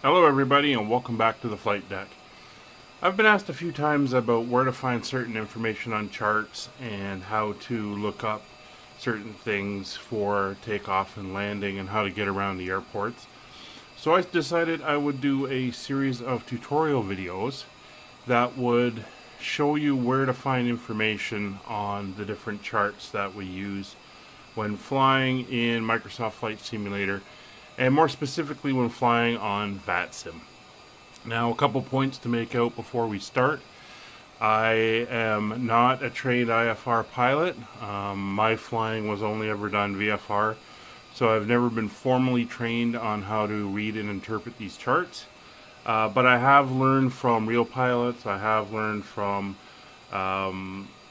Hello everybody and welcome back to the flight deck. I've been asked a few times about where to find certain information on charts and how to look up certain things for takeoff and landing and how to get around the airports. So I decided I would do a series of tutorial videos that would show you where to find information on the different charts that we use when flying in Microsoft Flight Simulator, and more specifically when flying on VATSIM. Now, a couple points to make out before we start. I am not a trained IFR pilot. My flying was only ever done VFR, so I've never been formally trained on how to read and interpret these charts. But I have learned from real pilots. I have learned from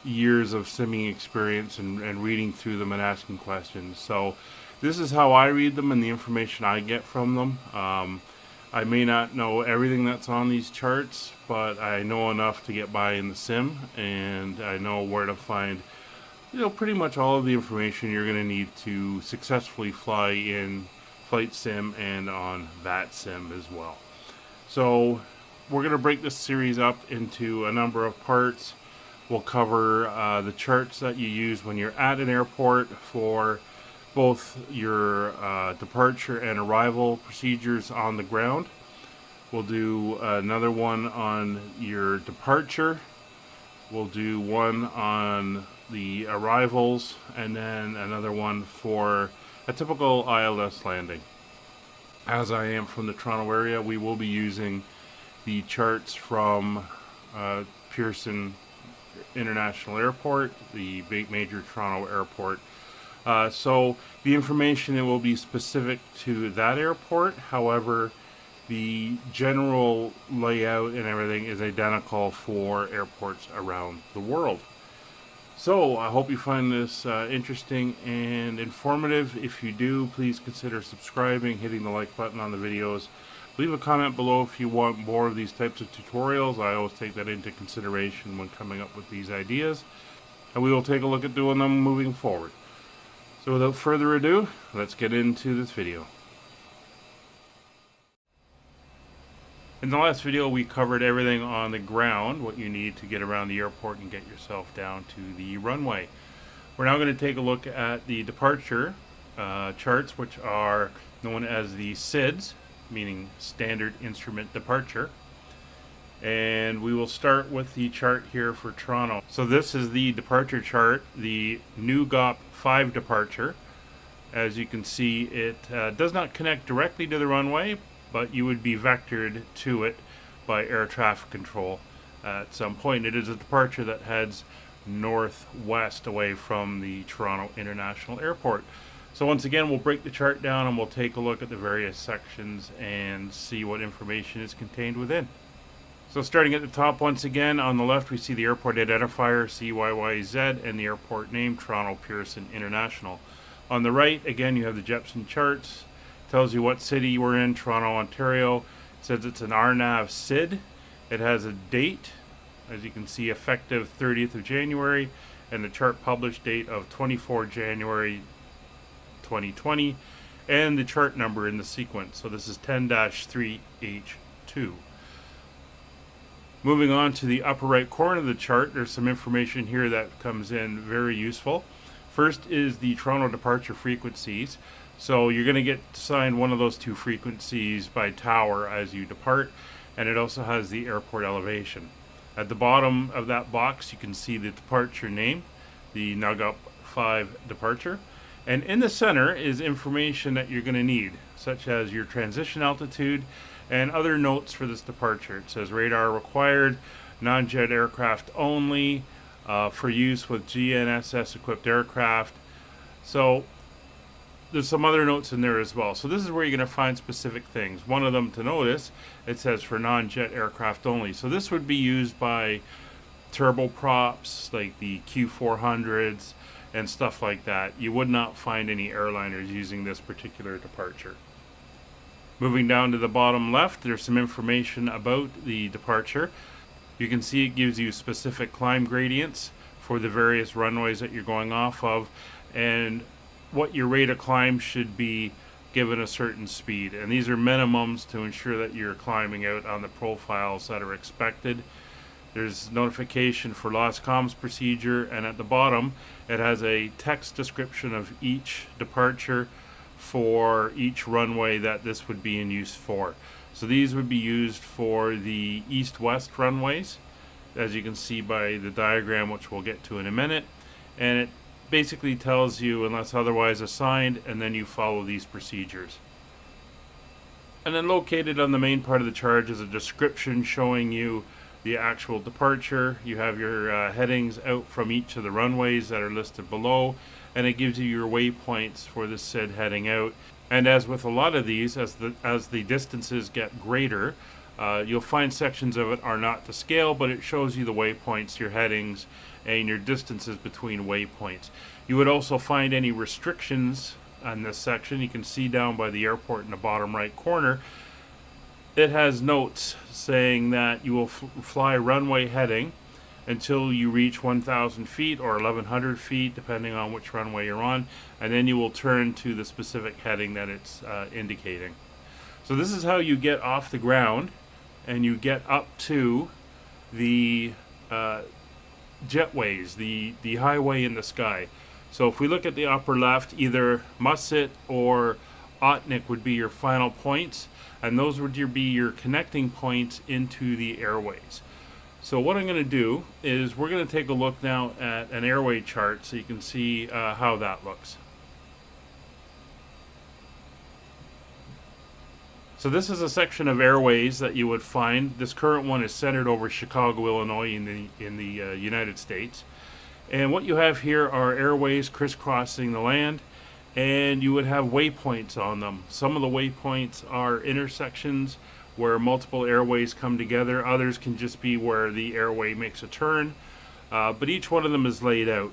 years of simming experience and reading through them and asking questions. So this is how I read them and the information I get from them. I may not know everything that's on these charts, but I know enough to get by in the sim, and I know where to find, pretty much all of the information you're going to need to successfully fly in Flight Sim and on VATSIM as well. So we're going to break this series up into a number of parts. We'll cover the charts that you use when you're at an airport for both your departure and arrival procedures on the ground. We'll do another one on your departure. We'll do one on the arrivals, and then another one for a typical ILS landing. As I am from the Toronto area, we will be using the charts from Pearson International Airport, the big major Toronto airport. So the information, it will be specific to that airport. However, the general layout and everything is identical for airports around the world. So I hope you find this interesting and informative. If you do, please consider subscribing, hitting the like button on the videos. Leave a comment below if you want more of these types of tutorials. I always take that into consideration when coming up with these ideas, and we will take a look at doing them moving forward. So without further ado, let's get into this video. In the last video, we covered everything on the ground, what you need to get around the airport and get yourself down to the runway. We're now going to take a look at the departure charts, which are known as the SIDs, meaning Standard Instrument Departure. And we will start with the chart here for Toronto. So this is the departure chart, the new GOP 5 departure. As you can see, it does not connect directly to the runway, but you would be vectored to it by air traffic control at some point. It is a departure that heads northwest away from the Toronto International Airport. So once again, we'll break the chart down and we'll take a look at the various sections and see what information is contained within. So starting at the top, once again, on the left we see the airport identifier, CYYZ, and the airport name, Toronto Pearson International. On the right, again, you have the Jepson charts. Tells you what city we're in, Toronto, Ontario. It says it's an RNAV SID. It has a date, as you can see, effective 30th of January, and the chart published date of 24 January 2020, and the chart number in the sequence. So this is 10-3H2. Moving on to the upper right corner of the chart, there's some information here that comes in very useful. First is the Toronto departure frequencies. So you're going to get assigned one of those two frequencies by tower as you depart, and it also has the airport elevation. At the bottom of that box, you can see the departure name, the NUGUP 5 departure. And in the center is information that you're going to need, such as your transition altitude and other notes for this departure. It says radar required, non-jet aircraft only, for use with GNSS equipped aircraft. So there's some other notes in there as well. So this is where you're going to find specific things. One of them to notice, it says for non-jet aircraft only. So this would be used by turboprops like the Q400s and stuff like that. You would not find any airliners using this particular departure. Moving down to the bottom left, there's some information about the departure. You can see it gives you specific climb gradients for the various runways that you're going off of, and what your rate of climb should be given a certain speed. And these are minimums to ensure that you're climbing out on the profiles that are expected. There's notification for lost comms procedure, and at the bottom it has a text description of each departure for each runway that this would be in use for. So these would be used for the east-west runways, as you can see by the diagram, which we'll get to in a minute. And it basically tells you unless otherwise assigned, and then you follow these procedures. And then located on the main part of the chart is a description showing you the actual departure. You have your headings out from each of the runways that are listed below, and it gives you your waypoints for the said heading out. And as with a lot of these, as the distances get greater, you'll find sections of it are not to scale, but it shows you the waypoints, your headings, and your distances between waypoints. You would also find any restrictions on this section. You can see down by the airport in the bottom right corner, it has notes saying that you will fly runway heading until you reach 1,000 feet or 1,100 feet, depending on which runway you're on, and then you will turn to the specific heading that it's indicating. So this is how you get off the ground and you get up to the jetways, the highway in the sky. So if we look at the upper left, either Musset or Otnik would be your final points, and those would be your connecting points into the airways. So what I'm going to do is we're going to take a look now at an airway chart so you can see how that looks. So this is a section of airways that you would find. This current one is centered over Chicago, Illinois in the United States. And what you have here are airways crisscrossing the land, and you would have waypoints on them. Some of the waypoints are intersections where multiple airways come together. Others can just be where the airway makes a turn, but each one of them is laid out.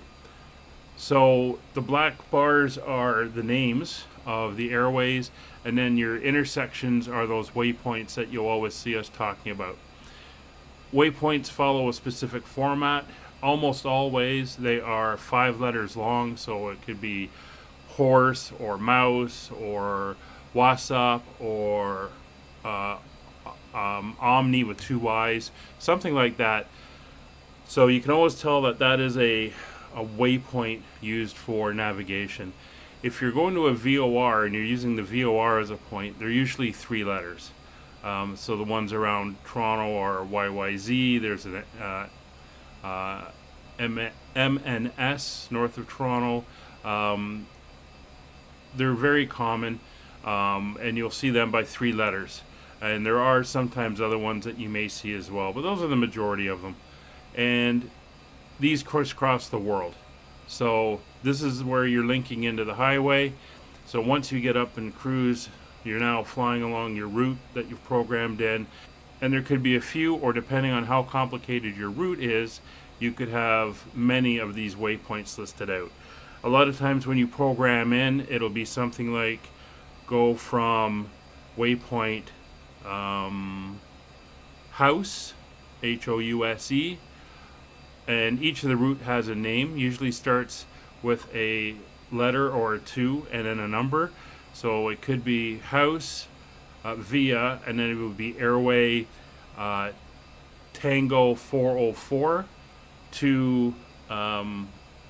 So the black bars are the names of the airways, and then your intersections are those waypoints that you'll always see us talking about. Waypoints follow a specific format. Almost always they are 5 letters long, so it could be horse or mouse or WhatsApp or Omni with 2 Y's, something like that. So you can always tell that that is a waypoint used for navigation. If you're going to a VOR and you're using the VOR as a point, they're usually 3 letters. So the ones around Toronto or YYZ, there's an MNS north of Toronto. They're very common, and you'll see them by 3 letters. And there are sometimes other ones that you may see as well, but those are the majority of them. And these crisscross the world. So this is where you're linking into the highway. So once you get up and cruise, you're now flying along your route that you've programmed in. And there could be a few, or depending on how complicated your route is, you could have many of these waypoints listed out. A lot of times when you program in, it'll be something like go from waypoint house, House, and each of the route has a name. Usually starts with a letter or a 2 and then a number. So it could be house, via, and then it would be airway Tango 404 to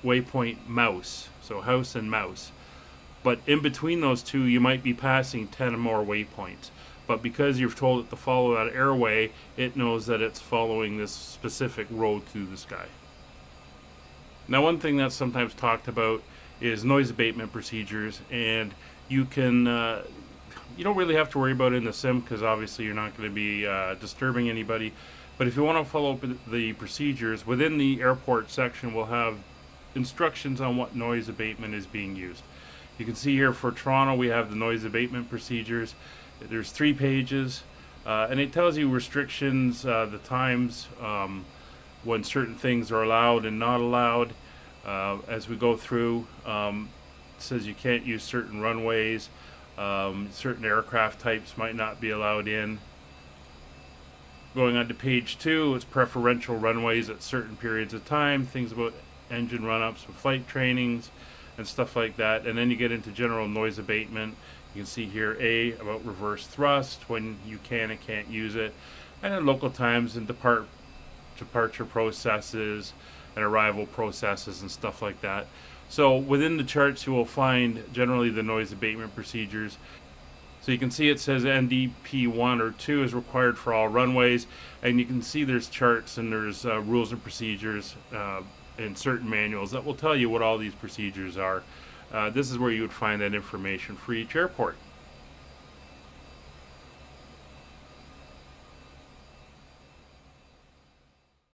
waypoint mouse, so house and mouse. But in between those two, you might be passing 10 or more waypoints. But because you've told it to follow that airway, it knows that it's following this specific road through the sky. Now, one thing that's sometimes talked about is noise abatement procedures, and you can you don't really have to worry about it in the sim because obviously you're not going to be disturbing anybody. But if you want to follow up the procedures, within the airport section we'll have instructions on what noise abatement is being used. You can see here for Toronto we have the noise abatement procedures. There's 3 pages, and it tells you restrictions, the times when certain things are allowed and not allowed. As we go through, it says you can't use certain runways, certain aircraft types might not be allowed in. Going on to page 2, it's preferential runways at certain periods of time, things about engine run-ups and flight trainings, and stuff like that. And then you get into general noise abatement. You can see here A, about reverse thrust, when you can and can't use it, and then local times and departure processes and arrival processes and stuff like that. So within the charts you will find generally the noise abatement procedures. So you can see it says NDP 1 or 2 is required for all runways, and you can see there's charts and there's rules and procedures in certain manuals that will tell you what all these procedures are. This is where you would find that information for each airport.